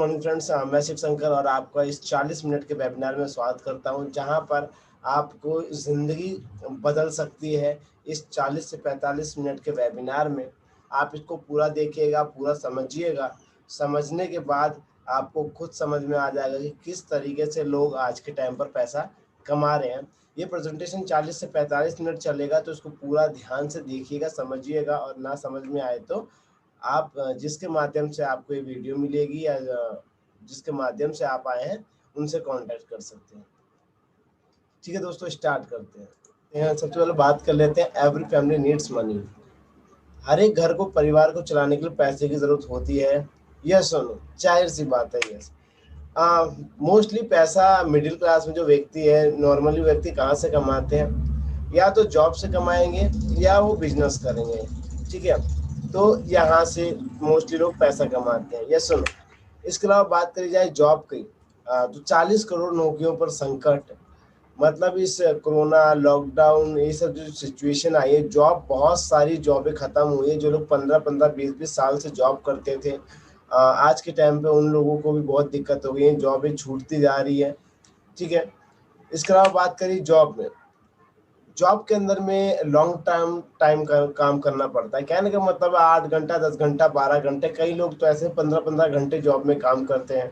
Morning friends, मैं शिव शंकर और आपका इस 40 मिनट के वेबिनार में स्वागत करता हूं, जहां पर आपको ज़िंदगी बदल सकती है। इस 40 से 45 मिनट के वेबिनार में आप इसको पूरा देखिएगा, पूरा समझिएगा। समझने के बाद आपको खुद समझ में आ जाएगा कि किस तरीके से लोग आज के टाइम पर पैसा कमा रहे हैं। ये प्रेजेंटेशन 40 से 45 मिनट चलेगा, तो इसको पूरा ध्यान से देखिएगा, समझिएगा। और ना समझ में आए तो आप जिसके माध्यम से आपको ये वीडियो मिलेगी या जिसके माध्यम से आप आए हैं उनसे कांटेक्ट कर सकते हैं। ठीक है दोस्तों, स्टार्ट करते हैं। सबसे पहले बात कर लेते हैं, एवरी फैमिली नीड्स मनी। हर एक घर को, परिवार को चलाने के लिए पैसे की जरूरत होती है। यस और नो? जाहिर सी बात है, यस। मोस्टली पैसा मिडिल क्लास में जो व्यक्ति है, नॉर्मली व्यक्ति कहाँ से कमाते हैं? या तो जॉब से कमाएंगे या वो बिजनेस करेंगे। ठीक है, तो यहाँ से मोस्टली लोग पैसा कमाते हैं। यस सुनो, इसके अलावा बात करी जाए जॉब की, तो 40 करोड़ नौकरियों पर संकट। मतलब इस कोरोना, लॉकडाउन, ये सब जो सिचुएशन आई है, जॉब, बहुत सारी जॉबें खत्म हुई है। जो लोग 15-15, 20-20 साल से जॉब करते थे, आज के टाइम पे उन लोगों को भी बहुत दिक्कत हो गई है, जॉबें छूटती जा रही है। ठीक है, इसके अलावा बात करी जॉब में, जॉब के अंदर में लॉन्ग टाइम का काम करना पड़ता है। कहने का मतलब 8 घंटा, 10 घंटा, 12 घंटे, कई लोग तो ऐसे 15-15 घंटे जॉब में काम करते हैं।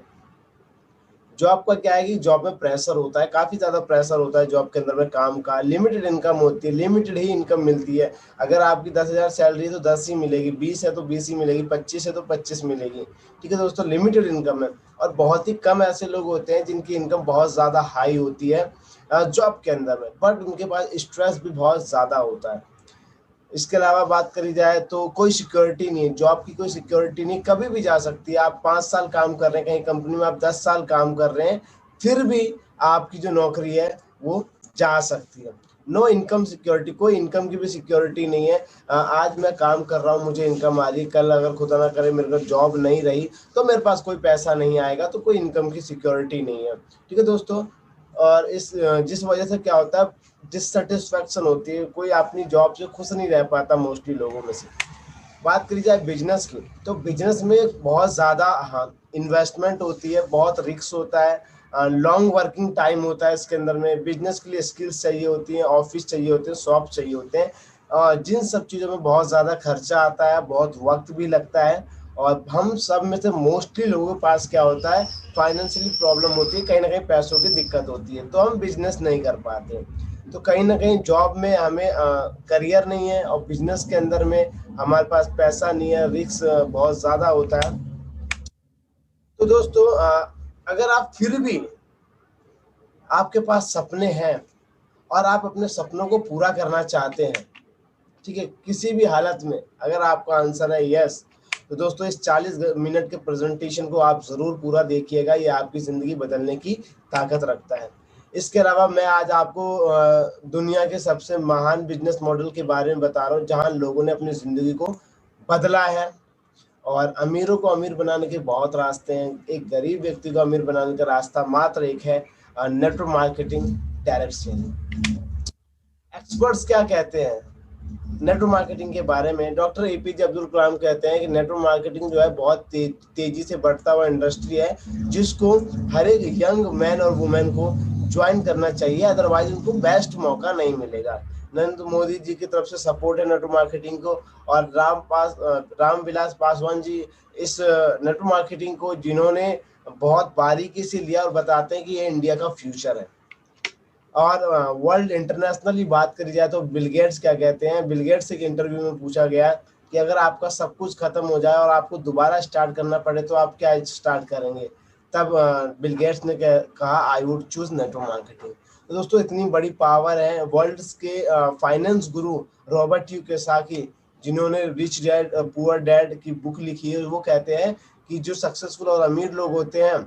जॉब का क्या है कि जॉब में प्रेशर होता है, काफ़ी ज़्यादा प्रेशर होता है जॉब के अंदर में। काम का लिमिटेड इनकम होती है, लिमिटेड ही इनकम मिलती है। अगर आपकी 10,000 सैलरी है तो 10 ही मिलेगी, 20 है तो 20 ही मिलेगी, 25 है तो 25 मिलेगी। ठीक है दोस्तों, लिमिटेड इनकम है। और बहुत ही कम ऐसे लोग होते हैं जिनकी इनकम बहुत ज़्यादा हाई होती है जॉब के अंदर में, बट उनके पास स्ट्रेस भी बहुत ज़्यादा होता है। इसके अलावा बात करी जाए तो कोई सिक्योरिटी नहीं है, जॉब की कोई सिक्योरिटी नहीं, कभी भी जा सकती है। आप 5 साल काम कर रहे हैं कहीं कंपनी में, आप 10 साल काम कर रहे हैं, फिर भी आपकी जो नौकरी है वो जा सकती है। नो इनकम सिक्योरिटी, कोई इनकम की भी सिक्योरिटी नहीं है। आज मैं काम कर रहा हूँ, मुझे इनकम आ रही है, कल अगर खुदा ना करे मेरे को जॉब नहीं रही तो मेरे पास कोई पैसा नहीं आएगा, तो कोई इनकम की सिक्योरिटी नहीं है। ठीक है दोस्तों, और जिस वजह से क्या होता है, डिससेटिस्फैक्शन होती है, कोई अपनी जॉब से खुश नहीं रह पाता मोस्टली लोगों में से। बात करी जाए बिजनेस की, तो बिजनेस में बहुत ज़्यादा इन्वेस्टमेंट होती है, बहुत रिस्क होता है, लॉन्ग वर्किंग टाइम होता है इसके अंदर में। बिजनेस के लिए स्किल्स चाहिए होती हैं, ऑफिस चाहिए होते हैं, शॉप चाहिए होते हैं, जिन सब चीज़ों में बहुत ज़्यादा खर्चा आता है, बहुत वक्त भी लगता है। और हम सब में से मोस्टली लोगों के पास क्या होता है, फाइनेंशियली प्रॉब्लम होती है, कहीं ना कहीं पैसों की दिक्कत होती है, तो हम बिजनेस नहीं कर पाते। तो कहीं ना कहीं जॉब में हमें करियर नहीं है, और बिजनेस के अंदर में हमारे पास पैसा नहीं है, रिस्क बहुत ज़्यादा होता है। तो दोस्तों, अगर आप फिर भी, आपके पास सपने हैं और आप अपने सपनों को पूरा करना चाहते हैं, ठीक है, किसी भी हालत में, अगर आपका आंसर है यस, तो दोस्तों इस 40 मिनट के प्रेजेंटेशन को आप ज़रूर पूरा देखिएगा। ये आपकी ज़िंदगी बदलने की ताकत रखता है। इसके अलावा मैं आज आपको दुनिया के सबसे महान बिजनेस मॉडल के बारे में बता रहा हूँ, जहाँ लोगों ने अपनी ज़िंदगी को बदला है। और अमीरों को अमीर बनाने के बहुत रास्ते हैं, एक गरीब व्यक्ति को अमीर बनाने का रास्ता मात्र एक है, network marketing direct selling. Experts क्या कहते हैं नेटवर्क मार्केटिंग के बारे में? डॉक्टर एपीजे अब्दुल कलाम कहते हैं कि नेटवर्क मार्केटिंग जो है बहुत तेजी से बढ़ता हुआ इंडस्ट्री है, जिसको हर एक यंग मैन और वुमेन को ज्वाइन करना चाहिए, अदरवाइज उनको बेस्ट मौका नहीं मिलेगा। नरेंद्र मोदी जी की तरफ से सपोर्ट है नेटवर्क मार्केटिंग को, और रामविलास पासवान जी इस नेटवर्क मार्केटिंग को, जिन्होंने बहुत बारीकी से लिया, और बताते हैं कि ये इंडिया का फ्यूचर है। और वर्ल्ड इंटरनेशनली बात करी जाए तो बिल गेट्स क्या कहते हैं? बिल गेट्स एक इंटरव्यू में पूछा गया कि अगर आपका सब कुछ खत्म हो जाए और आपको दोबारा स्टार्ट करना पड़े तो आप क्या स्टार्ट करेंगे? तब बिल गेट्स ने कहा, I would choose network marketing. तो दोस्तों, इतनी बड़ी पावर है। वर्ल्ड के फाइनेंस गुरु रॉबर्ट कियोसाकी, जिन्होंने रिच डैड पुअर डैड की बुक लिखी है, वो कहते हैं कि जो सक्सेसफुल और अमीर लोग होते हैं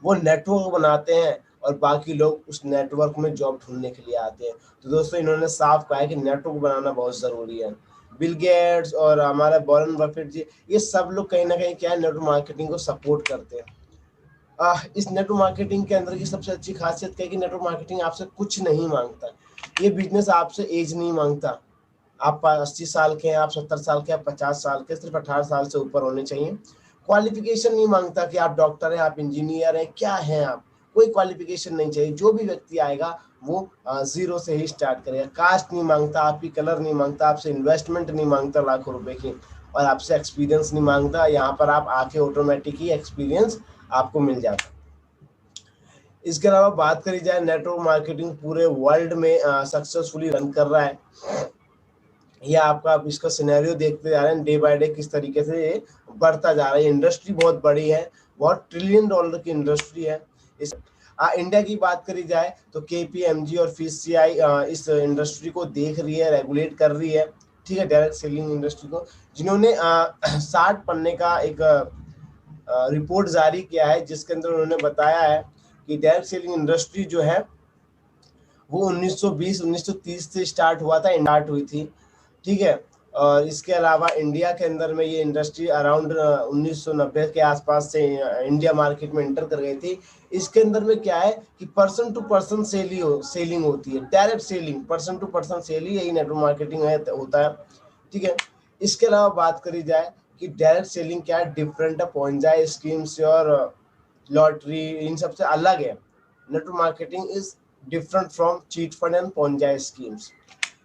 वो नेटवर्क बनाते हैं, और बाकी लोग उस नेटवर्क में जॉब ढूंढने के लिए आते हैं। तो दोस्तों, इन्होंने साफ कहा है कि नेटवर्क बनाना बहुत ज़रूरी है। बिल गेट्स और हमारा वॉरेन बफेट जी, ये सब लोग कहीं ना कहीं क्या है, नेटवर्क मार्केटिंग को सपोर्ट करते हैं। इस नेटवर्क मार्केटिंग के अंदर की सबसे अच्छी खासियत क्या है कि नेटवर्क मार्केटिंग आपसे कुछ नहीं मांगता। ये बिजनेस आपसे एज नहीं मांगता। आप 80 साल के हैं, आप 70 साल के, आप 50 साल के, सिर्फ 18 साल से ऊपर होने चाहिए। क्वालिफिकेशन नहीं मांगता कि आप डॉक्टर हैं, आप इंजीनियर हैं, क्या हैं आप, कोई क्वालिफिकेशन नहीं चाहिए। जो भी व्यक्ति आएगा वो जीरो से ही स्टार्ट करेगा। कास्ट नहीं मांगता, आपकी कलर नहीं मांगता, आपसे इन्वेस्टमेंट नहीं मांगता लाखों रुपए की, और आपसे एक्सपीरियंस नहीं मांगता। यहाँ पर आप आके ऑटोमेटिक ही एक्सपीरियंस आपको मिल जाता। इसके अलावा बात करी जाए, नेटवर्क मार्केटिंग पूरे वर्ल्ड में सक्सेसफुली रन कर रहा है। या आपका आप इसका सिनेरियो देखते जा रहे हैं डे बाय डे किस तरीके से ये बढ़ता जा रहा है। इंडस्ट्री बहुत बड़ी है, बहुत ट्रिलियन डॉलर की इंडस्ट्री है। इस इंडिया की बात करी जाए तो केपीएमजी और फीसीआई इस इंडस्ट्री को देख रही है, रेगुलेट कर रही है, ठीक है, डायरेक्ट सेलिंग इंडस्ट्री को, जिन्होंने 60 पन्ने का एक रिपोर्ट जारी किया है, जिसके अंदर उन्होंने बताया है कि डायरेक्ट सेलिंग इंडस्ट्री जो है वो 1920-1930 से स्टार्ट हुई थी, ठीक है। और इसके अलावा इंडिया के अंदर में ये इंडस्ट्री अराउंड 1990 के आसपास से इंडिया मार्केट में एंटर कर गई थी। इसके अंदर में क्या है कि पर्सन टू पर्सन सेलिंग होती है, direct selling, person to person selling, यही नेटवर्क मार्केटिंग होता है, ठीक है। इसके अलावा बात करी जाए कि डायरेक्ट सेलिंग क्या है, डिफरेंट है, पॉइंजाई स्कीम्स और लॉटरी, इन सबसे अलग है। Network marketing is different from chit fund and ponzi schemes.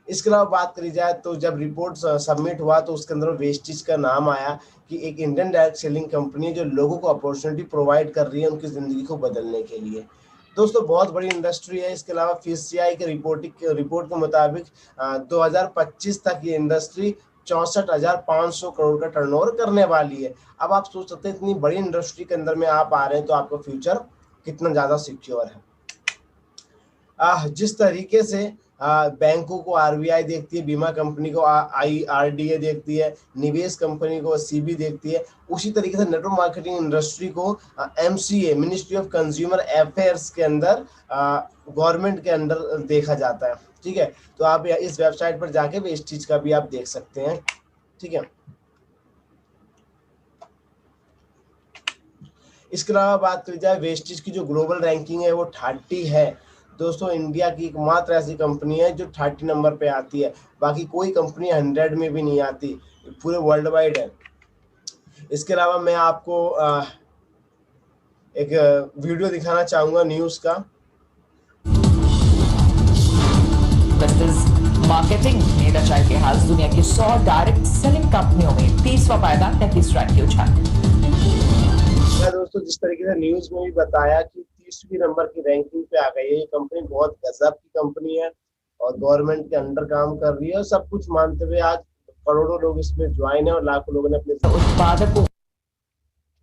इसके अलावा बात करी जाए तो जब रिपोर्ट सबमिट हुआ तो उसके अंदर वेस्टिज का नाम आया कि एक इंडियन डायरेक्ट सेलिंग कंपनी है जो लोगों को अपॉर्चुनिटी प्रोवाइड कर रही है उनकी जिंदगी को बदलने के लिए। दोस्तों बहुत बड़ी इंडस्ट्री है। इसके अलावा फीसीआई के रिपोर्ट के मुताबिक 2025 तक ये इंडस्ट्री 64,500 करोड़ का टर्नओवर करने वाली है। अब आप सोच सकते हैं इतनी बड़ी इंडस्ट्री के अंदर में आप आ रहे हैं तो आपका फ्यूचर कितना ज्यादा सिक्योर है। जिस तरीके से बैंकों को आरबीआई देखती है, बीमा कंपनी को आईआरडीए देखती है, निवेश कंपनी को सीबी देखती है, उसी तरीके से नेटवर्क मार्केटिंग इंडस्ट्री को MCA, ministry of consumer affairs के अंदर, गवर्नमेंट के अंदर देखा जाता है, ठीक है। तो आप इस वेबसाइट पर जाके भी इस चीज का भी आप देख सकते हैं, ठीक है। इसके अलावा बात करी जाए वेस्टिज की जो ग्लोबल रैंकिंग है वो 30 है। दोस्तों इंडिया की एकमात्र ऐसी कंपनी है जो 30 नंबर पे आती है, बाकी कोई कंपनी 100 में भी नहीं आती, पूरे वर्ल्ड वाइड है। इसके अलावा मैं आपको एक वीडियो दिखाना चाहूंगा न्यूज का। मार्केटिंग ने रचा इतिहास, दुनिया की 100 डायरेक्ट सेलिंग कंपनियों में 30वां पायदान 33 रैंक की उछाल। दोस्तों जिस तरीके से न्यूज में भी बताया कि 30वीं नंबर की रैंकिंग पे आ गई है, ये कंपनी बहुत गजब की कंपनी है और गवर्नमेंट के अंडर काम कर रही है और सब कुछ मानते हुए आज करोड़ों लोग इसमें ज्वाइन है और लाखों लोगों ने अपने उत्पादकों।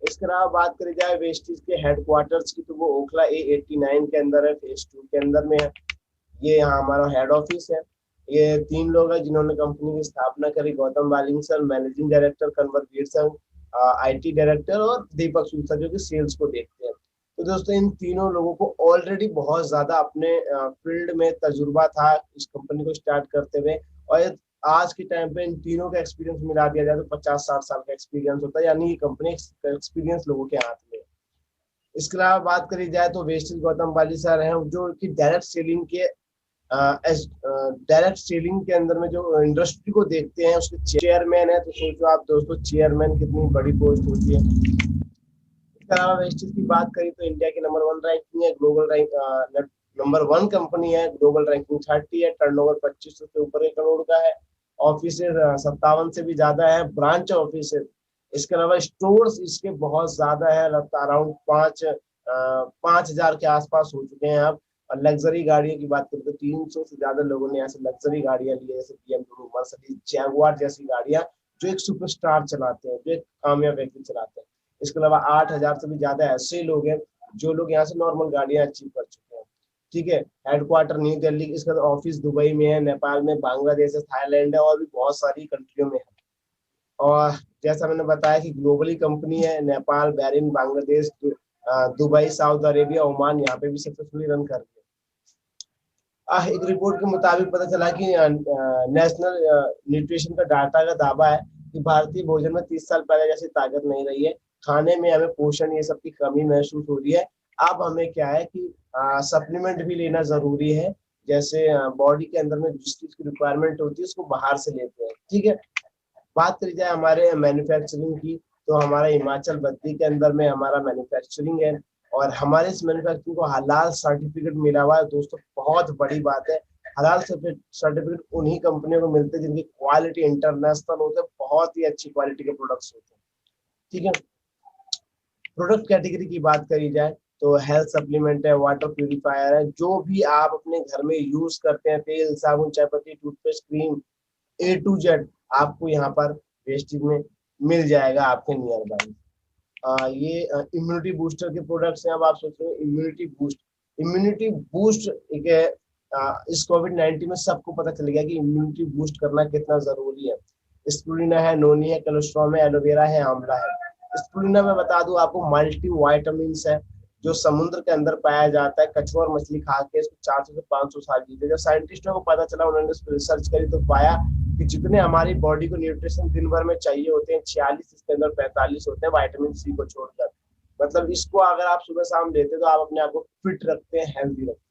इसके अलावा बात करी जाए वेस्टिज के हेडक्वार्टर्स की तो वो ओखला A89 के अंदर है, फेज 2 के अंदर में है। ये यहाँ हमारा हेड ऑफिस है। ये 3 लोग हैं जिन्होंने कंपनी की स्थापना करी, Gautam Waling sir managing director, Kanwarveer sir IT director और दीपक सूद सर जो कि सेल्स को देखते हैं। तो दोस्तों इन तीनों लोगों को ऑलरेडी बहुत ज्यादा अपने फील्ड में तजुर्बा था इस कंपनी को स्टार्ट करते हुए, और आज के टाइम पे इन तीनों का एक्सपीरियंस मिला दिया जाए तो 50-60 साल का एक्सपीरियंस होता है, यानी ये कंपनी एक्सपीरियंस लोगों के हाथ में। इसके अलावा बात करी जाए तो वेस्टिज गौतम वाली सर हैं जो कि डायरेक्ट सेलिंग के अंदर में जो इंडस्ट्री को देखते हैं उसके चेयरमैन है। तो सोचो आप दोस्तों चेयरमैन कितनी बड़ी पोस्ट होती है। इसके अलावा वेस्टिज की बात करें तो इंडिया की नंबर 1 रैंकिंग है, ग्लोबल रैंक नंबर 1 कंपनी है, ग्लोबल रैंकिंग 30 है, टर्नओवर 2500 से ऊपर के करोड़ का है, ऑफिस 57 से भी ज्यादा है, ब्रांच ऑफिस। इसके अलावा स्टोर्स इसके बहुत ज्यादा है, अराउंड 5,000 के आसपास हो चुके हैं अब। और लग्जरी गाड़ियों की बात करें तो 300 से ज्यादा लोगों ने ऐसे लग्जरी गाड़ियां ली है, जैसे BMW, मर्सिडीज, जैगुआर जैसी गाड़ियां जो एक सुपरस्टार चलाते हैं, जो एक कामयाब व्यक्ति चलाते हैं। इसके अलावा 8,000 से भी ज्यादा ऐसे लोग हैं जो लोग यहाँ से नॉर्मल गाड़ियां अचीव कर चुके हैं, ठीक है। हेडक्वार्टर न्यू दिल्ली, इसका ऑफिस दुबई में है, नेपाल में, बांग्लादेश है, थाईलैंड है और भी बहुत सारी कंट्रियों में है। और जैसा मैंने बताया कि ग्लोबली कंपनी है, Nepal, Bahrain, Bangladesh, Dubai, Saudi Arabia, Oman, यहाँ पे भी सक्सेसफुली रन कर रही है। एक रिपोर्ट के मुताबिक पता चला कि नेशनल न्यूट्रिशन का डाटा का दावा है कि भारतीय भोजन में 30 साल पहले जैसी ताकत नहीं रही है, खाने में हमें पोषण ये सब की कमी महसूस हो रही है। अब हमें क्या है कि सप्लीमेंट भी लेना जरूरी है, जैसे बॉडी के अंदर में जिस चीज की रिक्वायरमेंट होती है उसको बाहर से लेते हैं, ठीक है। बात करी जाए हमारे मैन्युफैक्चरिंग की तो हमारा हिमाचल बद्दी के अंदर में हमारा मैन्युफैक्चरिंग है और हमारे इस मैन्युफैक्चरिंग को हलाल सर्टिफिकेट मिला हुआ है दोस्तों। बहुत बड़ी बात है। हलाल सर्टिफिकेट उन्हीं कंपनियों को मिलते हैं जिनकी क्वालिटी इंटरनेशनल होते हैं, बहुत ही अच्छी क्वालिटी के प्रोडक्ट्स होते हैं। ठीक है, प्रोडक्ट कैटेगरी की बात करी जाए तो हेल्थ सप्लीमेंट है, वाटर प्यूरिफायर है, जो भी आप अपने घर में यूज करते हैं, तेल, साबुन, चायपत्ती, toothpaste, cream, A to Z आपको यहाँ पर वेस्टेज में मिल जाएगा आपके नियर बाई। ये इम्यूनिटी बूस्टर के प्रोडक्ट्स हैं। अब आप सोच रहे हो इम्यूनिटी बूस्ट एक इस कोविड-19 में सबको पता चल गया कि इम्यूनिटी बूस्ट करना कितना जरूरी है। स्पिरुलिना है, नोनी है, कोलेस्ट्रॉल है, एलोवेरा है, आंवला है। स्पिरुलिना में बता दूं आपको मल्टी वाइटामिन्स है जो समुद्र के अंदर पाया जाता है। कछुआ और मछली खा के इसको 400 से 500 साल जीते। जब साइंटिस्टों को पता चला, उन्होंने इस पर रिसर्च करी तो पाया कि जितने हमारी बॉडी को न्यूट्रिशन दिन भर में चाहिए होते हैं 46, इसके अंदर 45 होते हैं विटामिन सी को छोड़कर। मतलब इसको अगर आप सुबह शाम लेते तो आप अपने आप को फिट रखते हैं, हेल्दी रखते हैं।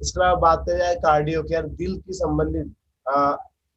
इसके अलावा बात करें जाए कार्डियो केयर, दिल की संबंधित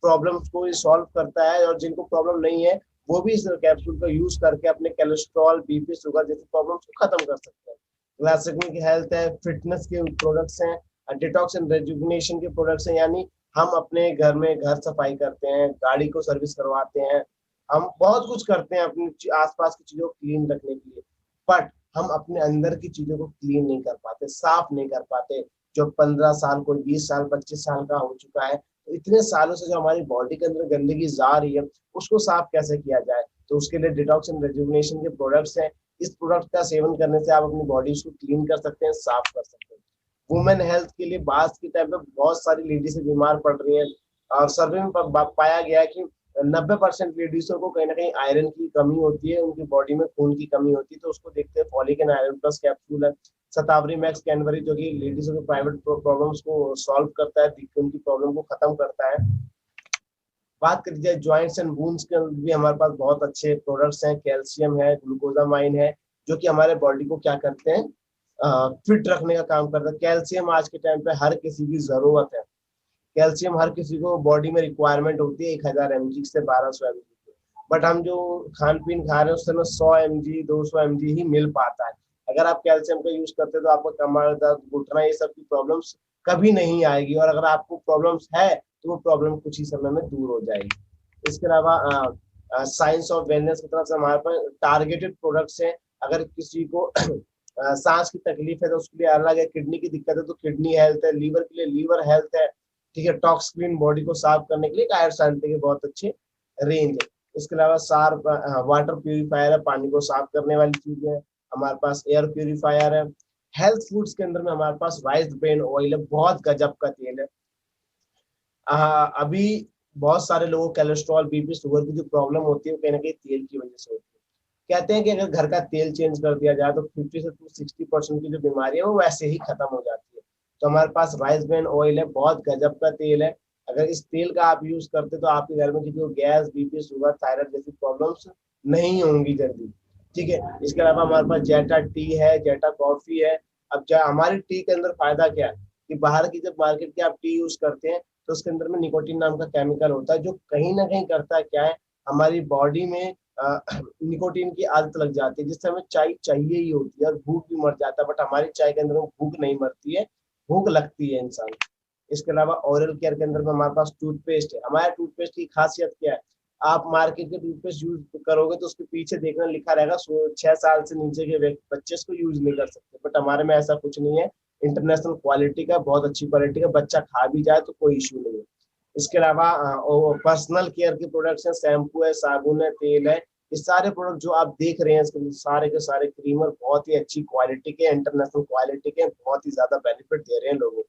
प्रॉब्लम्स को सॉल्व करता है और जिनको प्रॉब्लम नहीं है वो भी इस कैप्सूल का यूज करके अपने कोलेस्ट्रॉल, बीपी, शुगर जैसे प्रॉब्लम्स को खत्म कर सकते हैं। ग्लाइसेमिक हेल्थ है, फिटनेस के प्रोडक्ट्स हैं, डिटॉक्स एंड रेजुविनेशन के प्रोडक्ट्स हैं, यानी हम अपने घर में घर सफाई करते हैं, गाड़ी को सर्विस करवाते हैं, हम बहुत कुछ करते हैं अपने आसपास की चीजों को क्लीन रखने के लिए, बट हम अपने अंदर की चीजों को क्लीन नहीं कर पाते, साफ नहीं कर पाते। जो 15 साल, कोई 20 साल, 25 साल का हो चुका है, तो इतने सालों से जो हमारी बॉडी के अंदर गंदगी जा रही है उसको साफ कैसे किया जाए, तो उसके लिए डिटॉक्स एंड रेजुविनेशन के प्रोडक्ट्स हैं। इस प्रोडक्ट का सेवन करने से आप अपनी बॉडी को क्लीन कर सकते हैं, साफ कर सकते हैं। वुमेन हेल्थ के लिए आज के टाइम पे बहुत सारी लेडीज बीमार पड़ रही हैं और सर्वे में पाया गया है कि 90% लेडीजों को कहीं ना कहीं आयरन की कमी होती है, उनकी बॉडी में खून की कमी होती है। तो उसको देखते हैं folic and iron plus capsule है। शतावरी मैक्स कैनवरी जो कि लेडीजों के प्राइवेट प्रॉब्लम्स को सॉल्व करता है, उनकी प्रॉब्लम को खत्म करता है। बात करी जाए जॉइंट्स एंड बोन्स के भी हमारे पास बहुत अच्छे प्रोडक्ट्स हैं। कैल्शियम है, ग्लूकोजामाइन है, जो कि हमारे बॉडी को क्या करते हैं, फिट रखने का काम करता है। कैल्शियम आज के टाइम पे हर किसी की जरूरत है। कैल्शियम हर किसी को बॉडी में रिक्वायरमेंट होती है 1000 mg से 1200 mg, बट हम जो खान पीन खा रहे हैं उससे 100 mg 200 mg ही मिल पाता है। अगर आप कैल्शियम का यूज करते हैं तो आपको कमर दर्द, घुटना, ये सब की प्रॉब्लम्स कभी नहीं आएगी, और अगर आपको प्रॉब्लम्स है तो वो प्रॉब्लम कुछ ही समय में दूर हो जाएगी। इसके अलावा साइंस ऑफ वेलनेस की तरफ से हमारे पास टारगेटेड प्रोडक्ट्स हैं। अगर किसी को सांस की तकलीफ है तो उसके लिए अलग है, किडनी की दिक्कत है तो किडनी हेल्थ है, लीवर के लिए लीवर हेल्थ है, ठीक है। टॉक्स क्लीन बॉडी को साफ करने के लिए कायर शांति के बहुत अच्छे रेंज है। इसके अलावा सार वाटर प्यूरिफायर है, पानी को साफ करने वाली चीज है। हमारे पास एयर प्यूरिफायर है। हेल्थ फूड्स के अंदर में हमारे पास राइस ब्रेन ऑयल है, बहुत गजब का तेल है। अभी बहुत सारे लोगों को कोलेस्ट्रॉल, बीपी, शुगर की जो प्रॉब्लम होती है वो कहीं ना कहीं तेल की वजह से होती है। कहते हैं कि अगर घर का तेल चेंज कर दिया जाए तो 50 से 60% की जो बीमारी है वो वैसे ही खत्म हो जाती है। तो हमारे पास राइस ब्रेन ऑयल है, बहुत गजब का तेल है। अगर इस तेल का आप यूज करते तो आपके घर में किसी को गैस, बीपी, शुगर, थायराइड जैसी प्रॉब्लम्स नहीं होंगी जल्दी, ठीक है। इसके अलावा हमारे पास जेटा टी है, जेटा कॉफी है। अब हमारी टी के अंदर फायदा क्या है कि बाहर की जब मार्केट की आप टी यूज करते हैं तो उसके अंदर में निकोटीन नाम का केमिकल होता है, जो कहीं ना कहीं करता है क्या है, हमारी बॉडी में निकोटीन की आदत लग जाती है, जिससे हमें चाय चाहिए ही होती है और भूख भी मर जाता है। बट हमारी चाय के अंदर भूख नहीं मरती है, भूख लगती है इंसान। इसके अलावा ओरल केयर के अंदर में हमारे पास टूथपेस्ट है। हमारे टूथपेस्ट की खासियत क्या है, आप मार्केट के टूथपेस्ट यूज करोगे तो उसके पीछे देखना लिखा रहेगा 6 साल से नीचे के बच्चे इसको यूज नहीं कर सकते, बट हमारे में ऐसा कुछ नहीं है। इंटरनेशनल क्वालिटी का, बहुत अच्छी क्वालिटी का, बच्चा खा भी जाए तो कोई इश्यू नहीं है। इसके अलावा पर्सनल केयर के प्रोडक्ट्स हैं, शैम्पू है, साबुन है, तेल है। ये सारे प्रोडक्ट जो आप देख रहे हैं सारे के सारे क्रीमर बहुत ही अच्छी क्वालिटी के, इंटरनेशनल क्वालिटी के, बहुत ही ज्यादा बेनिफिट दे रहे हैं लोगों को।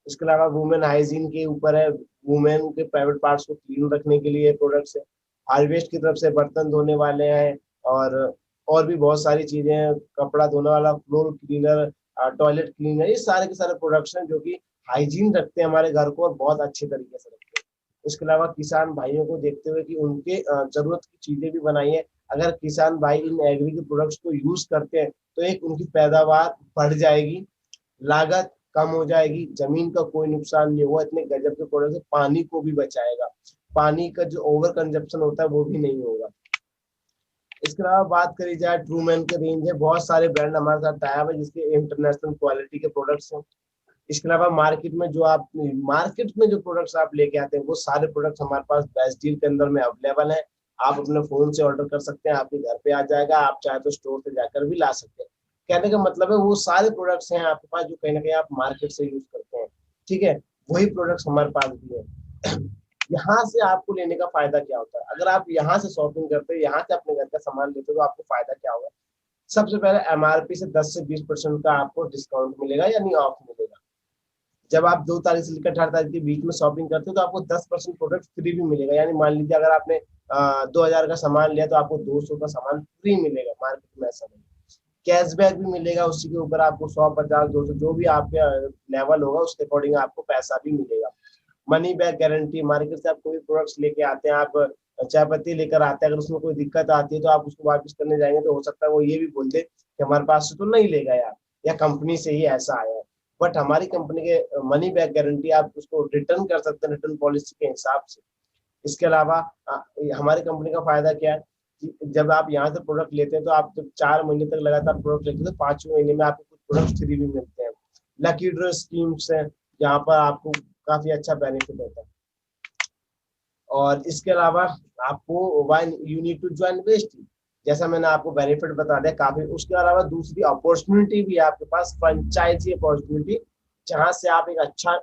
इसके अलावा वुमेन हाइजीन के ऊपर है, वुमेन के प्राइवेट पार्ट्स को क्लीन रखने के लिए प्रोडक्ट्स है। हार्वेस्ट की तरफ से बर्तन धोने वाले हैं और भी बहुत सारी चीजें हैं, कपड़ा धोने वाला, फ्लोर क्लीनर, टॉयलेट क्लीनर, ये सारे के सारे प्रोडक्ट्स हैं जो कि हाइजीन रखते हैं हमारे घर को और बहुत अच्छे तरीके से रखते हैं। इसके अलावा किसान भाइयों को देखते हुए कि उनके जरूरत की चीजें भी बनाई है। अगर किसान भाई इन एग्री के प्रोडक्ट्स को यूज करते हैं तो एक उनकी पैदावार बढ़ जाएगी, लागत कम हो जाएगी, जमीन का कोई नुकसान नहीं होगा। इतने गजब के प्रोडक्ट से पानी को भी बचाएगा, पानी का जो ओवर कंजप्शन होता है वो भी नहीं होगा। इसके अलावा बात करी जाए ट्रूमैन के रेंज है, बहुत सारे ब्रांड हमारे साथ टाइप है जिसके इंटरनेशनल क्वालिटी के प्रोडक्ट्स हैं। इसके अलावा मार्केट में जो प्रोडक्ट्स आप लेके आते हैं वो सारे प्रोडक्ट्स हमारे पास बेस्ट डील के अंदर में अवेलेबल है। आप अपने फोन से ऑर्डर कर सकते हैं, आपके घर पे आ जाएगा, आप चाहे तो स्टोर से जाकर भी ला सकते हैं। कहने का मतलब है वो सारे प्रोडक्ट्स हैं आपके पास जो कहीं ना कहीं आप मार्केट से यूज करते हैं, ठीक है, वही प्रोडक्ट्स हमारे पास भी है। यहाँ से आपको लेने का फायदा क्या होता है, अगर आप यहाँ से शॉपिंग करते हैं, यहाँ से अपने घर का सामान लेते हो तो आपको फायदा क्या होगा। सबसे पहले एमआरपी से 10 से 20% का आपको डिस्काउंट मिलेगा यानी ऑफ मिलेगा। जब आप 2 तारीख से लेकर 18 तारीख के बीच में शॉपिंग करते हो तो आपको 10% प्रोडक्ट फ्री भी मिलेगा। यानी मान लीजिए अगर आपने 2000 का सामान लिया तो आपको 200 का सामान फ्री मिलेगा। मार्केट में ऐसा नहीं, कैशबैक भी मिलेगा, उसी के ऊपर आपको 100, 50, 200 जो भी आपके लेवल होगा उसके अकॉर्डिंग आपको पैसा भी मिलेगा। मनी बैक गारंटी, मार्केट से आप कोई प्रोडक्ट्स लेके आते हैं, आप चाय पत्ती लेकर आते हैं, अगर उसमें कोई दिक्कत आती है तो आप उसको वापस करने जाएंगे तो हो सकता है वो ये भी बोल दे कि हमारे पास से तो नहीं लेगा यार, या कंपनी से ही ऐसा आया है। बट हमारी कंपनी के मनी बैक गारंटी आप उसको रिटर्न कर सकते हैं रिटर्न पॉलिसी के हिसाब से। इसके अलावा हमारी कंपनी का फायदा क्या है कि जब आप यहाँ से प्रोडक्ट लेते हैं तो आप जब 4 महीने तक लगातार प्रोडक्ट लेते हैं तो 5वें महीने में आपको कुछ प्रोडक्ट फ्री भी मिलते हैं। लकी ड्रॉ स्कीम्स हैं जहाँ पर आपको काफी अच्छा बेनिफिट होता है। और इसके अलावा आपको why you need to join Vestige, जैसा मैंने आपको बेनिफिट बता दिया काफी। उसके अलावा दूसरी अपॉर्चुनिटी भी है आपके पास, फ्रेंचाइजी अपॉर्चुनिटी, जहां से आप एक अच्छा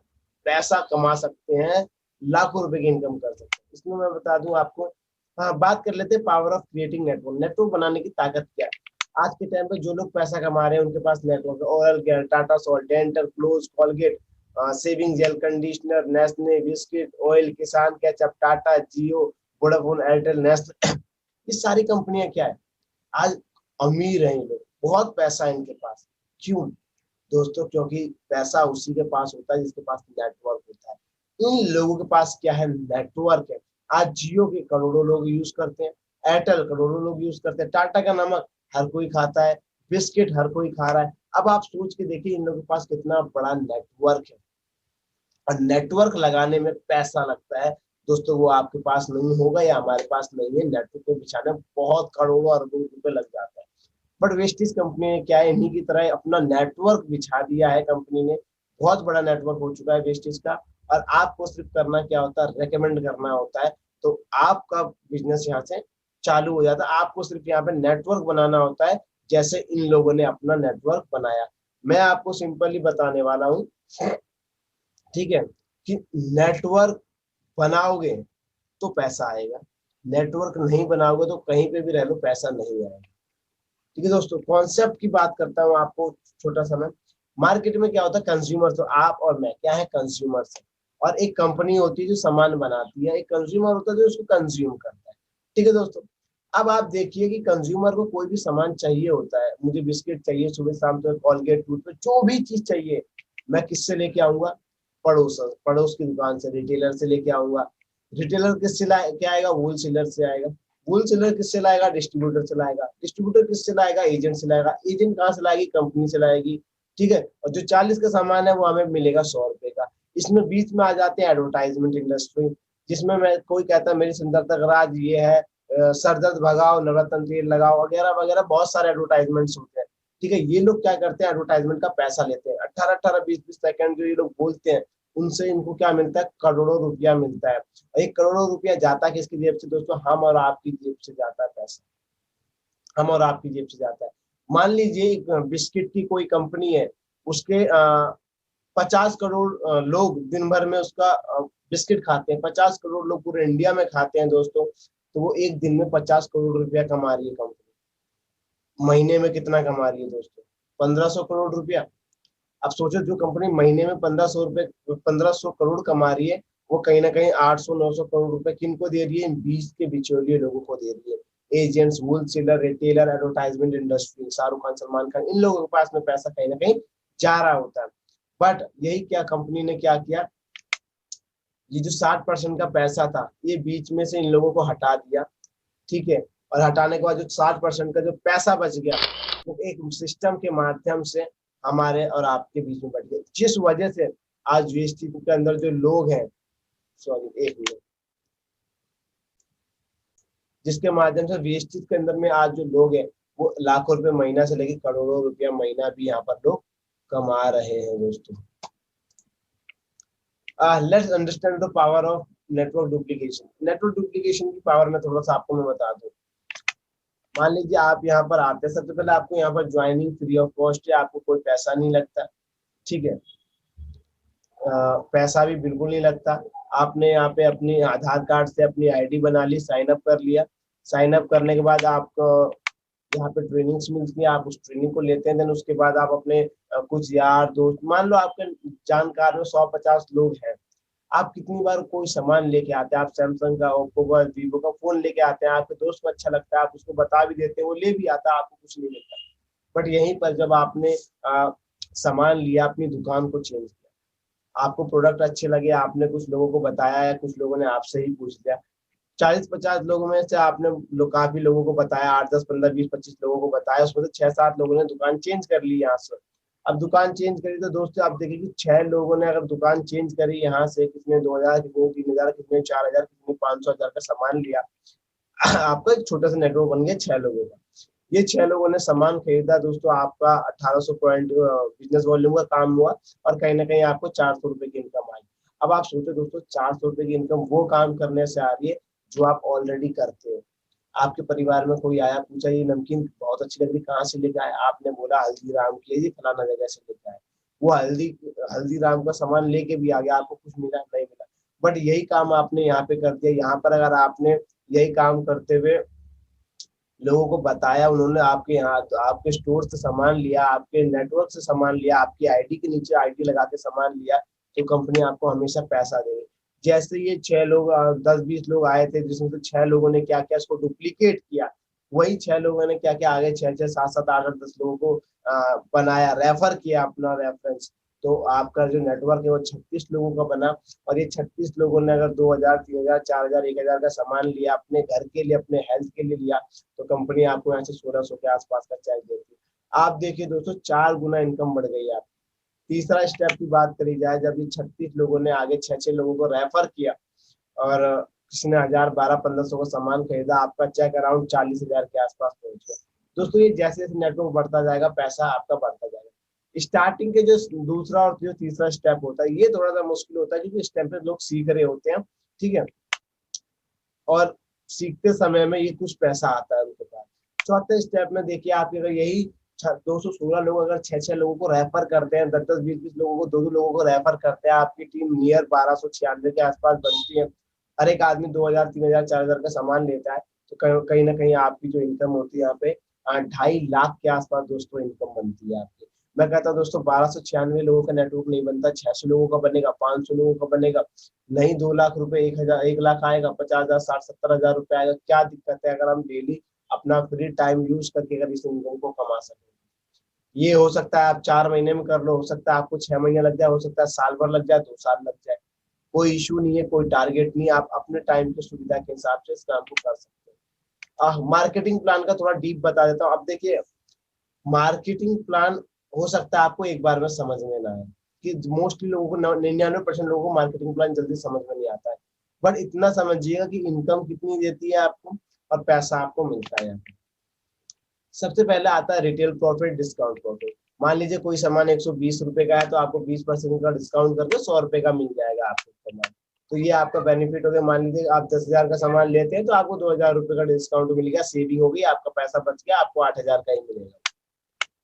पैसा कमा सकते हैं, लाखों रुपए की इनकम कर सकते हैं। इसमें मैं बता दूं आपको, हाँ बात कर लेते हैं power of creating network. Network बनाने की ताकत क्या है। आज के टाइम पे जो लोग पैसा कमा रहे हैं उनके पास नेटवर्क है। Oral care, Tata salt, dental, close, Colgate, shaving gel, conditioner, Nestle, biscuit, oil, Kissan ketchup, Tata, Jio, Vodafone, Airtel, Nestle, ये सारी कंपनियां क्या है, आज अमीर हैं ये लोग, बहुत पैसा है इनके पास। क्यों दोस्तों? क्योंकि पैसा उसी के पास होता है जिसके पास नेटवर्क होता है। इन लोगों के पास क्या है, नेटवर्क है। आज जियो के करोड़ों लोग यूज करते हैं, एयरटेल करोड़ों लोग यूज करते हैं, टाटा का नमक हर कोई खाता है, बिस्किट हर कोई खा रहा है। अब आप सोच के देखिए इन लोगों के पास कितना बड़ा नेटवर्क है। और नेटवर्क लगाने में पैसा लगता है दोस्तों, वो आपके पास नहीं होगा या हमारे पास नहीं है। नेटवर्क को बिछाने में बहुत करोड़ों अरबों रुपए लग जाता है। बट वेस्टिज कंपनी ने क्या है, इन्हीं की तरह अपना नेटवर्क बिछा दिया है। कंपनी ने बहुत बड़ा नेटवर्क हो चुका है वेस्टिज का, और आपको सिर्फ करना क्या होता है, रेकमेंड करना होता है, तो आपका बिजनेस यहाँ से चालू हो जाता है। आपको सिर्फ यहाँ पे नेटवर्क बनाना होता है, जैसे इन लोगों ने अपना नेटवर्क बनाया। मैं आपको सिंपली बताने वाला हूँ, ठीक है, कि नेटवर्क बनाओगे तो पैसा आएगा, नेटवर्क नहीं बनाओगे तो कहीं पे भी रह लो पैसा नहीं आएगा। ठीक है दोस्तों, कॉन्सेप्ट की बात करता हूँ आपको छोटा सा मैं। मार्केट में क्या होता है, कंज्यूमर, तो आप और मैं क्या है, कंज्यूमर्स है। और एक कंपनी होती है जो सामान बनाती है, एक कंज्यूमर होता है जो उसको कंज्यूम करता है। ठीक है दोस्तों, अब आप देखिए कि कंज्यूमर को कोई भी सामान चाहिए होता है, मुझे बिस्किट चाहिए सुबह शाम, तो कॉलगेट, टूथपेस्ट, जो भी चीज चाहिए, मैं किससे लेके आऊंगा, पड़ोस की दुकान से, रिटेलर से लेके आऊंगा। रिटेलर किससे क्या आएगा, होलसेलर से आएगा। होलसेलर किससे लाएगा, डिस्ट्रीब्यूटर से लाएगा। डिस्ट्रीब्यूटर किससे लाएगा, एजेंट से लाएगा। एजेंट कहाँ से लाएगी, कंपनी से लाएगी। ठीक है, और जो 40 का सामान है वो हमें मिलेगा 100 रुपए का। इसमें बीच में आ जाते हैं एडवर्टाइजमेंट इंडस्ट्री, जिसमें मैं कोई कहता है मेरी सुंदरता का राज ये है, सर दर्द भगाओ, नवरत्न तेल लगाओ, वगैरह वगैरह बहुत सारे एडवर्टाइजमेंट्स होते हैं। ठीक है, ये लोग क्या करते हैं, एडवर्टाइजमेंट का पैसा लेते हैं। 18-18, 20-20 सेकंड जो ये लोग बोलते हैं, उनसे इनको क्या मिलता है, करोड़ों रुपया मिलता है। 1 करोड़ रुपया जाता है किसकी जेब से दोस्तों, हम और आपकी जेब से जाता है पैसा, हम और आपकी जेब से जाता है। मान लीजिए बिस्किट की कोई कंपनी है, उसके 50 करोड़ लोग दिन भर में उसका बिस्किट खाते हैं, 50 करोड़ लोग पूरे इंडिया में खाते हैं दोस्तों, तो वो एक दिन में 50 करोड़ रुपया कमा रही है कंपनी। महीने में कितना कमा रही है दोस्तों, 1500 करोड़ रुपया। अब सोचो जो कंपनी महीने में 1500 करोड़ कमा रही है, वो कहीं ना कहीं 800-900 करोड़ रुपए किन को दे रही है, 20 के बिचौलिए लोगों को दे रही है। Agents, wholesaler, retailer, advertisement industry, Shahrukh Khan, Salman Khan, इन लोगों के पास में पैसा कहीं ना कहीं जा रहा होता है। बट यही क्या कंपनी ने क्या किया, ये जो 60% का पैसा था ये बीच में से इन लोगों को हटा दिया। ठीक है, और हटाने के बाद जो 60% का जो पैसा बच गया वो एक सिस्टम के माध्यम से हमारे और आपके बीच में बढ़ गया, जिस वजह से आज वीएसटी के अंदर जो लोग हैं, सॉरी एक मिनट, जिसके माध्यम से वेस्टेज के अंदर में आज जो लोग हैं वो लाखों रुपए महीना से लेकर करोड़ों रुपया महीना भी यहाँ पर लोग कमा रहे हैं दोस्तों। Let's understand the power of network duplication. Network duplication की पावर में थोड़ा सा आपको मैं बता दूं। मान लीजिए आप यहाँ पर आते हैं, सबसे पहले आपको यहाँ पर ज्वाइनिंग फ्री ऑफ कॉस्ट है, आपको कोई पैसा नहीं लगता, ठीक है। पैसा भी बिल्कुल नहीं लगता। आपने यहाँ पे अपनी आधार कार्ड से अपनी आईडी बना ली, साइन अप कर लिया। साइन अप करने के बाद आपको यहाँ पे ट्रेनिंग्स मिलती है, आप उस ट्रेनिंग को लेते हैं। देन उसके बाद आप अपने कुछ यार दोस्त, मान लो आपके जानकार में 100-50 लोग हैं, आप कितनी बार कोई सामान लेके आते हैं, आप सैमसंग का, ओप्पो का, वीवो का फोन लेके आते हैं, आपके दोस्त को अच्छा लगता है, आप उसको बता भी देते हैं, वो ले भी आता है, आपको कुछ नहीं मिलता। बट यहीं पर जब आपने सामान लिया, अपनी दुकान को चेंज किया, आपको प्रोडक्ट अच्छे लगे, आपने कुछ लोगों को बताया या कुछ लोगों ने आपसे ही पूछ लिया, 40-50 लोगों में से आपने काफी लोगों को बताया, 8, 10, 15, 20, 25 लोगों को बताया, उसमें से 6-7 लोगों ने दुकान चेंज कर ली यहाँ से। अब दुकान चेंज करी तो दोस्तों आप देखिए कि 6 लोगों ने अगर दुकान चेंज करी यहाँ से, किसने 2000, किसने 3000, किसने 4000, किसने 500,000 का सामान लिया, आपका एक छोटा सा नेटवर्क बन गया 6 लोगों का। ये 6 लोगों ने सामान खरीदा दोस्तों, आपका 1800 पॉइंट बिजनेस वॉल्यूम का काम हुआ और कहीं ना कहीं आपको 400 रुपए की इनकम आई। अब आप सोचो दोस्तों, 400 रुपए की इनकम वो काम करने से आ रही है जो आप ऑलरेडी करते हो। आपके परिवार में कोई आया, पूछा ये नमकीन बहुत अच्छी लग रही, कहाँ से लेकर आए, आपने बोला हल्दीराम की है, ये फलाना जगह से लेकर आए। वो हल्दीराम का सामान लेके भी आ गया, आपको कुछ मिला नहीं मिला, बट यही काम आपने यहाँ पे कर दिया। यहाँ पर अगर आपने यही काम करते हुए लोगों को बताया, उन्होंने आपके यहाँ आपके स्टोर से सामान लिया, आपके नेटवर्क से सामान लिया, आपकी आईडी के नीचे आईडी लगा के सामान लिया, तो कंपनी आपको हमेशा पैसा देगी। जैसे ये 6 लोग 10-20 लोग आए थे, जिसमें से 6 लोगों ने क्या किया, इसको डुप्लीकेट किया, वही 6 लोगों ने क्या किया, आगे 6-6, 7-7, 8-8, 10 लोगों को बनाया, रेफर किया अपना रेफरेंस। तो आपका जो नेटवर्क है वो 36 लोगों का बना। और ये 36 लोगों ने अगर 2000, 3000, 4000, 1000 का सामान लिया, अपने घर के लिए, अपने हेल्थ के लिए लिया, तो कंपनी आपको यहाँ से 1600 के आसपास का चार्ज देती है। आप देखिए दोस्तों, 4 गुना इनकम बढ़ गई है आपकी। तीसरा स्टेप की बात करी जाए, जब ये 36 लोगों ने आगे 6-6 लोगों को रेफर किया और किसी ने 1000, 12, 1500 का सामान खरीदा, आपका चेक अराउंड 40,000 के आसपास पहुंच गया। दोस्तों ये जैसे जैसे नेटवर्क बढ़ता जाएगा, पैसा आपका बढ़ता जाएगा। स्टार्टिंग के जो दूसरा और जो तीसरा स्टेप होता है, ये थोड़ा सा मुश्किल होता है, क्योंकि स्टेप पे लोग सीख रहे होते हैं, ठीक है, और सीखते समय में ये कुछ पैसा आता है उनके पास। चौथे स्टेप में देखिए, आप अगर यही 216 लोग अगर 6-6 लोगों को रेफर करते हैं, 10-10, 20-20 लोगों को, 2-2 लोगों को रेफर करते हैं, आपकी टीम नियर 1296 के आसपास बनती है। हर एक आदमी 2000, 3000, 4000 का सामान लेता है, तो कहीं ना कहीं आपकी जो इनकम होती है यहाँ पे 2.5 लाख के आसपास दोस्तों इनकम बनती है आपकी। मैं कहता हूँ दोस्तों, 1296 लोगों का नेटवर्क नहीं बनता, 600 लोगों का बनेगा, 500 लोगों का बनेगा, नहीं 2 लाख रुपए, 1 लाख आएगा, 50,000, 60, 70,000 रुपए आएगा। क्या दिक्कत है अगर हम डेली अपना फ्री टाइम यूज करके अगर इस इनकम को कमा सकें। ये हो सकता है आप 4 महीने में कर लो, हो सकता है आपको 6 महीने लग जाए, हो सकता है साल भर लग जाए, 2 साल लग जाए, कोई इशू नहीं है, कोई टारगेट नहीं है। आप अपने टाइम की सुविधा के हिसाब से इस काम को कर सकते हैं। मार्केटिंग प्लान का थोड़ा डीप बता देता हूँ। अब देखिए, मार्केटिंग प्लान हो सकता है आपको एक बार में समझ में ना आए, कि मोस्टली लोगों को 99% लोगों को मार्केटिंग प्लान जल्दी समझ में नहीं आता है। बट इतना समझिएगा कि इनकम कितनी देती है आपको और पैसा आपको मिलता है। सबसे पहले आता है रिटेल प्रॉफिट, डिस्काउंट प्रॉफिट। मान लीजिए कोई सामान 120 रुपए का है, तो आपको 20% का डिस्काउंट करके 100 रुपए का मिल जाएगा आपको सामान। तो ये आपका बेनिफिट हो गया। मान लीजिए आप 10,000 का सामान लेते हैं, तो आपको 2,000 रुपए का डिस्काउंट मिल गया, सेविंग हो गई, आपका पैसा बच गया, आपको 8,000 का ही मिलेगा।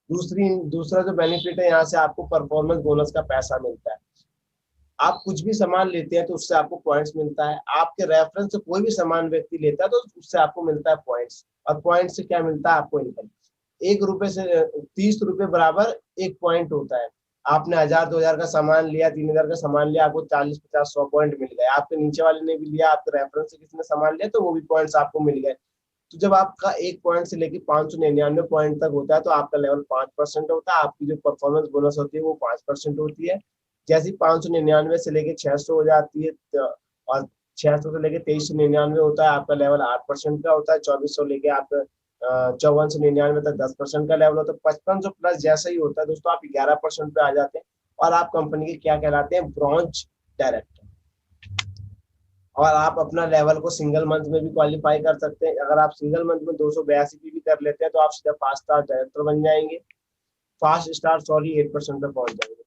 दूसरा जो बेनिफिट है, यहाँ से आपको परफॉर्मेंस बोनस का पैसा मिलता है। आप कुछ भी सामान लेते हैं तो उससे आपको पॉइंट्स मिलता है। आपके रेफरेंस से कोई भी सामान व्यक्ति लेता है तो उससे आपको मिलता है पॉइंट्स, और पॉइंट से क्या मिलता है आपको, इनकम। 1 रुपए से 30 रुपए बराबर 1 पॉइंट होता है। आपने 1000, 2000 का सामान लिया, 3000 का सामान लिया, आपको 40, 50, 100 पॉइंट मिल गए। आपके नीचे वाले ने भी लिया, आपके रेफरेंस से किसी ने सामान लिया, तो वो भी पॉइंट्स आपको मिल गए। तो जब आपका 1 पॉइंट से लेके 599 पॉइंट तक होता है, तो आपका लेवल 5% होता है। आपकी जो परफॉर्मेंस बोनस होती है वो 5% होती है। जैसे 599 से लेके 600 हो जाती है, और 600 से लेके 2399 होता है, आपका लेवल 8% का होता है। 2400 लेके आप 5499 तक 10% का लेवल होता है। 5500 प्लस जैसा ही होता है दोस्तों, आप 11% पे आ जाते हैं और आप कंपनी के क्या कहलाते हैं, ब्रॉन्ज डायरेक्टर। और आप अपना लेवल को सिंगल मंथ में भी क्वालिफाई कर सकते हैं। अगर आप सिंगल मंथ में 282 पीवी कर लेते हैं तो आप सीधा 5 स्टार डायरेक्टर बन जाएंगे, 5 स्टार सॉरी 8% पे पहुंच जाएंगे।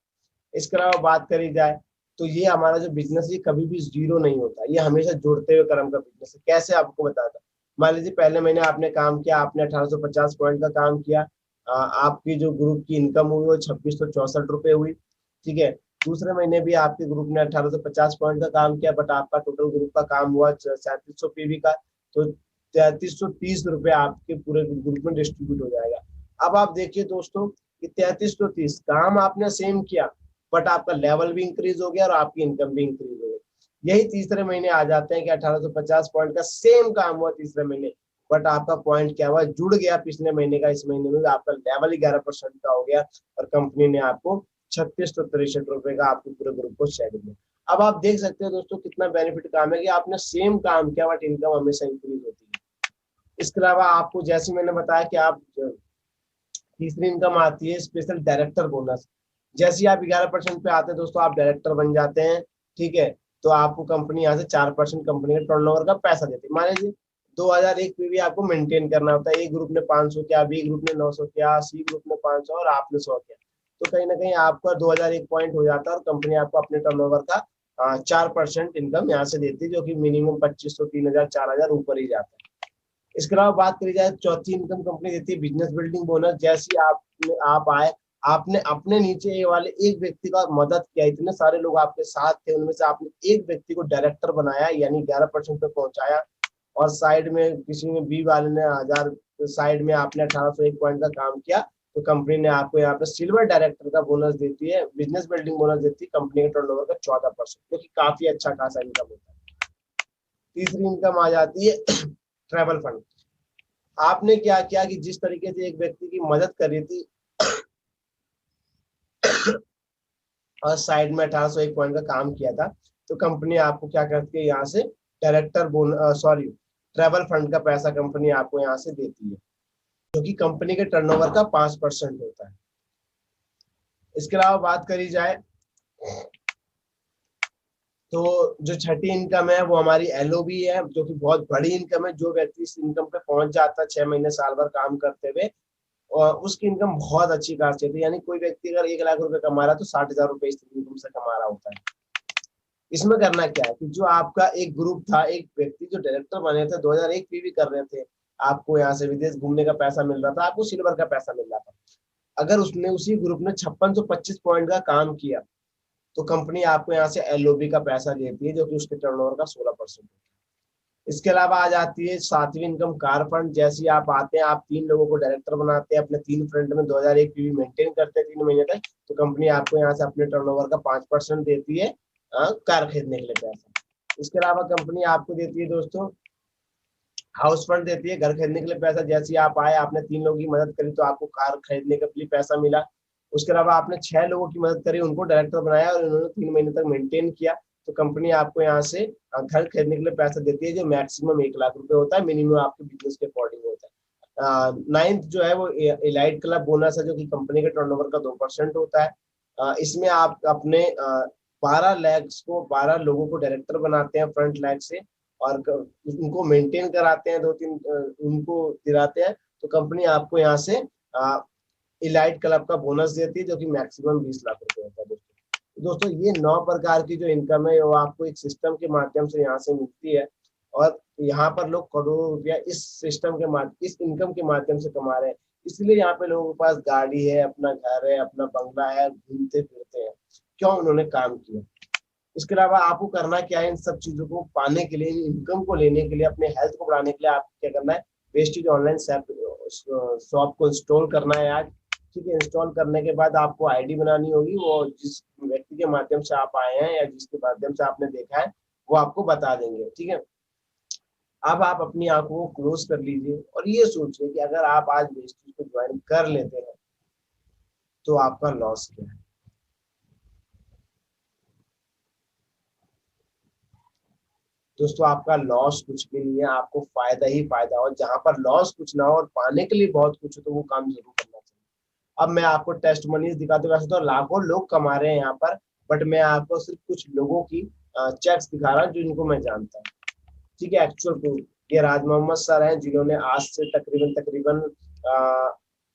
इसके अलावा बात करी जाए तो ये हमारा जो बिजनेस है कभी भी जीरो नहीं होता, ये हमेशा जुड़ते हुए क्रम का बिजनेस है। कैसे आपको बताता, मान लीजिए पहले महीने आपने काम किया, आपने 1850 पॉइंट का काम किया, आपकी जो ग्रुप की इनकम हुई वो 2664 हुई, ठीक है। दूसरे महीने भी आपके ग्रुप ने 1850 पॉइंट का काम किया, बट आपका टोटल ग्रुप का काम हुआ 3700 पीवी का, तो 3330 आपके पूरे ग्रुप में डिस्ट्रीब्यूट हो जाएगा। अब आप देखिए दोस्तों कि 3330 काम आपने सेम किया, बट आपका लेवल भी इंक्रीज हो गया और आपकी इनकम भी इंक्रीज हो गई। यही तीसरे महीने आ जाते हैं कि 1850 पॉइंट का सेम काम हुआ तीसरे महीने, बट आपका पॉइंट क्या हुआ, जुड़ गया पिछले महीने का, इस महीने में आपका लेवल 11% का हो गया और कंपनी ने आपको 3663 का आपके पूरे ग्रुप को शेयर दिया। अब आप देख सकते हो दोस्तों कितना बेनिफिट काम है कि आपने सेम काम किया बट इनकम हमेशा इंक्रीज होती है। इसके अलावा आपको जैसे मैंने बताया कि आप तीसरी इनकम आती है स्पेशल डायरेक्टर बोनस। जैसे आप 11% पे आते हैं दोस्तों, आप डायरेक्टर बन जाते हैं, ठीक है। तो आपको कंपनी यहाँ से 4% कंपनी के टर्नओवर का पैसा देती है। मान लीजिए 2001 पीवी आपको मेंटेन करना होता है, ए ग्रुप ने 500 किया, बी ग्रुप ने 900 किया, सी ग्रुप ने 500 और आपने 100 किया, तो कहीं ना कहीं आपका 2001 पॉइंट हो जाता है और कंपनी आपको अपने टर्नओवर का 4% इनकम यहाँ से देती है, जो कि मिनिमम 2500 3000 4000 ऊपर ही जाता है। इसके अलावा बात करी जाए चौथी इनकम कंपनी देती है बिजनेस बिल्डिंग बोनस। जैसे आप आए, आपने अपने नीचे वाले एक व्यक्ति का मदद किया, इतने सारे लोग आपके साथ थे, उनमें से आपने एक व्यक्ति को डायरेक्टर बनाया यानी 11% पे पहुंचाया, और साइड में किसी ने बी वाले ने 1000, साइड में आपने 1801 पॉइंट का काम किया, तो कंपनी ने आपको यहाँ पे सिल्वर डायरेक्टर का बोनस देती है, बिजनेस बिल्डिंग बोनस देती है कंपनी के टर्नओवर का 14%, जो कि काफी अच्छा खासा इनकम होता है। तीसरी इनकम आ जाती है ट्रैवल फंड। आपने क्या किया कि जिस तरीके से एक व्यक्ति की मदद करी थी और साइड में 1801 पॉइंट का काम किया था, तो कंपनी आपको क्या करती है, यहाँ से डायरेक्टर सॉरी ट्रैवल फंड का पैसा कंपनी आपको यहाँ से देती है, जो कि कंपनी के टर्नओवर का 5% होता है। इसके अलावा बात करी जाए तो जो छठी इनकम है वो हमारी एलओबी है, जो कि बहुत बड़ी इनकम है। जो व्यक्ति इस इनकम पे पहुंच जाता है 6 महीने साल भर काम करते हुए, और उसकी इनकम बहुत अच्छी खासी है। यानी कोई व्यक्ति अगर 1 लाख रुपए कमा रहा है तो 60,000 रुपए इस इनकम से कमा रहा होता है। इसमें करना क्या है कि जो आपका एक ग्रुप था, एक व्यक्ति जो डायरेक्टर बने थे 2001 पीवी कर रहे थे, आपको यहाँ से विदेश घूमने का पैसा मिल रहा था, आपको सिल्वर का पैसा मिल रहा था। अगर उसने उसी ग्रुप ने 5625 पॉइंट का काम किया, तो कंपनी आपको यहाँ से एलओबी का पैसा देती है, जो कि उसके टर्नओवर का 16% है। इसके अलावा आ जाती है सातवीं इनकम कार फंड। जैसे आप आते हैं, आप 3 लोगों को डायरेक्टर बनाते हैं, अपने 3 फ्रेंड में 2001 पीवी मेंटेन करते हैं 3 महीने तक, तो कंपनी आपको यहाँ से अपने टर्नओवर का 5% देती है कार खरीदने के लिए पैसा। इसके अलावा कंपनी आपको देती है दोस्तों हाउस फंड देती है, घर खरीदने के लिए पैसा। जैसे आप आए, आपने 3 लोगों की मदद करी, तो आपको कार खरीदने के लिए पैसा मिला। उसके अलावा आपने 6 लोगों की मदद करी, उनको डायरेक्टर बनाया और उन्होंने 3 महीने तक मेंटेन किया, तो कंपनी आपको यहाँ से घर खरीदने के लिए पैसा देती है, जो मैक्सिमम 1 लाख रुपए होता है, मिनिमम आपके बिजनेस के अकॉर्डिंग होता है। 9th जो है वो एलाइट क्लब बोनस है, जो कि कंपनी के टर्नओवर का 2% होता है। इसमें आप अपने 12 लैक्स को 12 लोगों को डायरेक्टर बनाते हैं फ्रंट लैग से, और उनको मेंटेन कराते हैं, 2-3 उनको दिलाते हैं, तो कंपनी आपको यहाँ से इलाइट क्लब का बोनस देती है, जो कि मैक्सिमम 20 लाख रुपए होता है। दोस्तों ये 9 प्रकार की जो इनकम है वो आपको एक सिस्टम के माध्यम से यहाँ से मिलती है, और यहाँ पर लोग करोड़ों रुपया इस सिस्टम के माध्यम, इस इनकम के माध्यम से कमा रहे हैं। इसलिए यहाँ पे लोगों के पास गाड़ी है, अपना घर है, अपना बंगला है, घूमते फिरते हैं, क्यों? उन्होंने काम किया। इसके अलावा आपको करना क्या है, इन सब चीजों को पाने के लिए, इनकम को लेने के लिए, अपने हेल्थ को बढ़ाने के लिए आपको क्या करना है, वेस्टेज ऑनलाइन शॉप को इंस्टॉल करना है आज, ठीक है। इंस्टॉल करने के बाद आपको आईडी बनानी होगी, वो जिस व्यक्ति के माध्यम से आप आए हैं या जिसके माध्यम से आपने देखा है वो आपको बता देंगे, ठीक है। अब आप अपनी आंखों को क्लोज कर लीजिए और ये सोचिए कि अगर आप आज वेस्टेज को ज्वाइन कर लेते हैं तो आपका लॉस क्या है। दोस्तों आपका लॉस कुछ भी नहीं है, आपको फायदा ही फायदा, और जहां पर लॉस कुछ ना हो और पाने के लिए बहुत कुछ हो तो वो काम जरूर करना चाहिए। अब मैं आपको टेस्ट मनीज दिखाते हूँ, वैसे तो लाखों लोग कमा रहे हैं यहाँ पर, बट मैं आपको सिर्फ कुछ लोगों की चेक्स दिखा रहा हूँ जो इनको मैं जानता हूँ, ठीक है, एक्चुअल प्रूफ। ये राज मोहम्मद सर हैं जिन्होंने आज से तकरीबन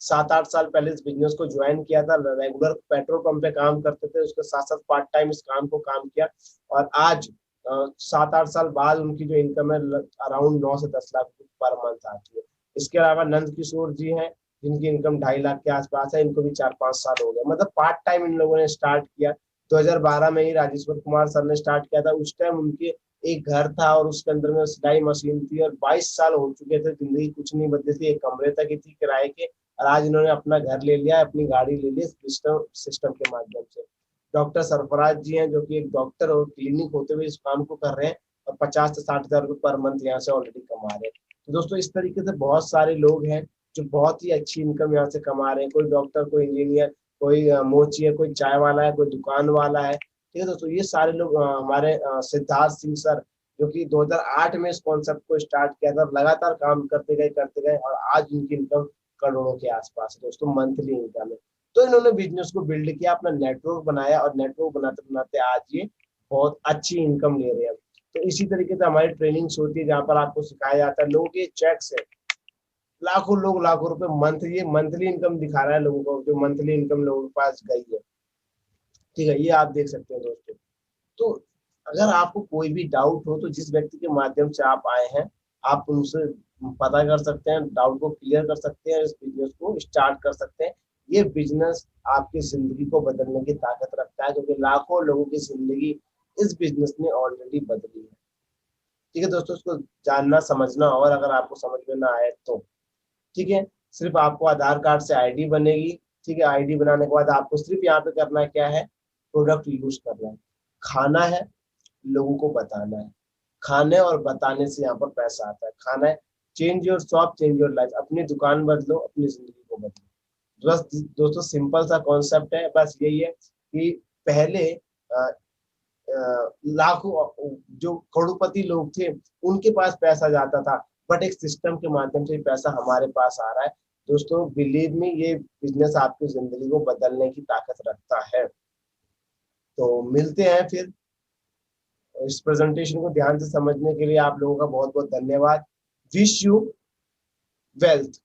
7-8 साल पहले इस बिजनेस को ज्वाइन किया था। रेगुलर पेट्रोल पंप पे काम करते थे, उसके साथ साथ पार्ट टाइम इस काम को काम किया, और आज 7-8 साल बाद उनकी जो इनकम है अराउंड 9 से 10 लाख पर मंथ आती है। इसके अलावा नंद किशोर जी हैं जिनकी इनकम 2.5 लाख के आसपास है, इनको भी 4-5 साल हो गए। मतलब पार्ट टाइम इन लोगों ने स्टार्ट किया। 2012 में ही राजेश्वर कुमार सर ने स्टार्ट किया था। उस टाइम उनके एक घर था और उसके अंदर में सिलाई मशीन थी, और 22 साल हो चुके थे, जिंदगी कुछ नहीं बदली थी, एक कमरे तक ही थी किराए के, और आज इन्होंने अपना घर ले लिया, अपनी गाड़ी ले ली सिस्टम के माध्यम से। डॉक्टर सरफराज जी हैं जो कि एक डॉक्टर और क्लिनिक होते हुए इस काम को कर रहे हैं, और 50 से 60 हजार रुपये पर मंथ यहाँ से ऑलरेडी कमा रहे हैं। तो दोस्तों इस तरीके से बहुत सारे लोग हैं जो बहुत ही अच्छी इनकम यहाँ से कमा रहे हैं। कोई डॉक्टर, कोई इंजीनियर, कोई मोची है, कोई चाय वाला है, कोई दुकान वाला है। ठीक है दोस्तों, ये सारे लोग हमारे सिद्धार्थ सिंह सर जो कि 2008 में इस कॉन्सेप्ट को स्टार्ट किया था, लगातार काम करते गए और आज उनकी इनकम करोड़ों के आसपास है दोस्तों, मंथली इनकम है। तो इन्होंने बिजनेस को बिल्ड किया, अपना नेटवर्क बनाया, और नेटवर्क बनाते बनाते आज ये बहुत अच्छी इनकम ले रहे हैं। तो इसी तरीके से हमारी ट्रेनिंग्स होती है जहाँ पर आपको सिखाया जाता है। लोगों के चेक्स है, लाखों लोग लाखों रुपए मंथली इनकम दिखा रहा है लोगों को, जो मंथली इनकम लोगों के पास गई है। ठीक है, ये आप देख सकते हैं दोस्तों। तो अगर आपको कोई भी डाउट हो तो जिस व्यक्ति के माध्यम से आप आए हैं, आप उनसे पता कर सकते हैं, डाउट को क्लियर कर सकते हैं, इस बिजनेस को स्टार्ट कर सकते हैं। ये बिजनेस आपकी जिंदगी को बदलने की ताकत रखता है, क्योंकि लाखों लोगों की जिंदगी इस बिजनेस ने ऑलरेडी बदली है। ठीक है दोस्तों, इसको जानना समझना, और अगर आपको समझ में ना आए तो ठीक है, सिर्फ आपको आधार कार्ड से आईडी बनेगी। ठीक है, आईडी बनाने के बाद आपको सिर्फ यहाँ पे करना क्या है, प्रोडक्ट यूज करना है, खाना है, लोगों को बताना है। खाने और बताने से यहाँ पर पैसा आता है। खाना है, change your shop change your life, अपनी दुकान बदलो, अपनी जिंदगी को बदलो। बस दोस्तों सिंपल सा कॉन्सेप्ट है, बस यही है कि पहले लाखों जो करोड़पति लोग थे उनके पास पैसा जाता था, बट एक सिस्टम के माध्यम से पैसा हमारे पास आ रहा है। दोस्तों बिलीव मी, ये बिजनेस आपकी जिंदगी को बदलने की ताकत रखता है। तो मिलते हैं फिर। इस प्रेजेंटेशन को ध्यान से समझने के लिए आप लोगों का बहुत बहुत धन्यवाद। Wish you wealth.